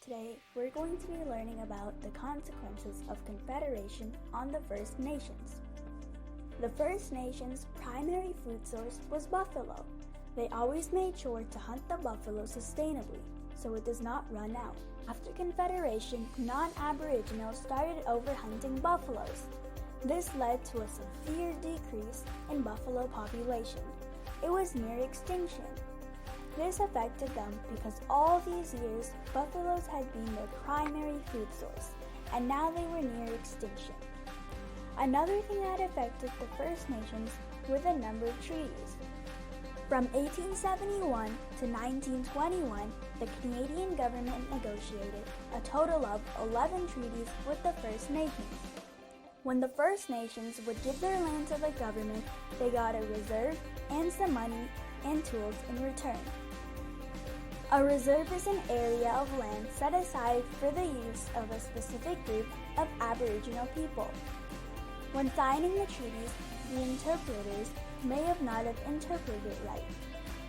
Today, we're going to be learning about the consequences of Confederation on the First Nations. The First Nations' primary food source was buffalo. They always made sure to hunt the buffalo sustainably, so it does not run out. After Confederation, non-Aboriginals started overhunting buffaloes. This led to a severe decrease in buffalo population. It was near extinction. This affected them because all these years, buffaloes had been their primary food source, and now they were near extinction. Another thing that affected the First Nations were the number of treaties. From 1871 to 1921, the Canadian government negotiated a total of 11 treaties with the First Nations. When the First Nations would give their land to the government, they got a reserve and some money and tools in return. A reserve is an area of land set aside for the use of a specific group of Aboriginal people. When signing the treaties, the interpreters may have not have interpreted it right,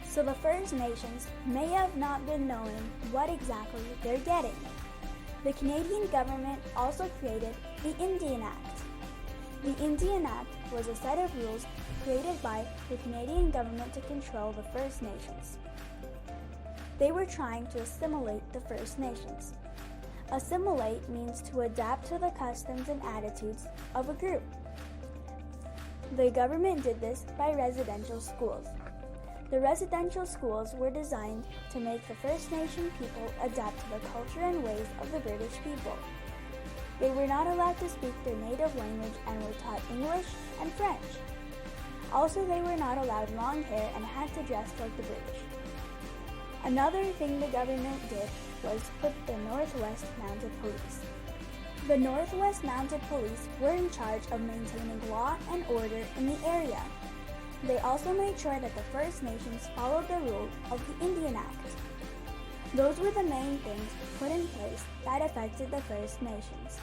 so the First Nations may have not been knowing what exactly they're getting. The Canadian government also created the Indian Act. The Indian Act was a set of rules created by the Canadian government to control the First Nations. They were trying to assimilate the First Nations. Assimilate means to adapt to the customs and attitudes of a group. The government did this by residential schools. The residential schools were designed to make the First Nation people adapt to the culture and ways of the British people. They were not allowed to speak their native language and were taught English and French. Also, they were not allowed long hair and had to dress like the British. Another thing the government did was put the Northwest Mounted Police. The Northwest Mounted Police were in charge of maintaining law and order in the area. They also made sure that the First Nations followed the rule of the Indian Act. Those were the main things put in place that affected the First Nations.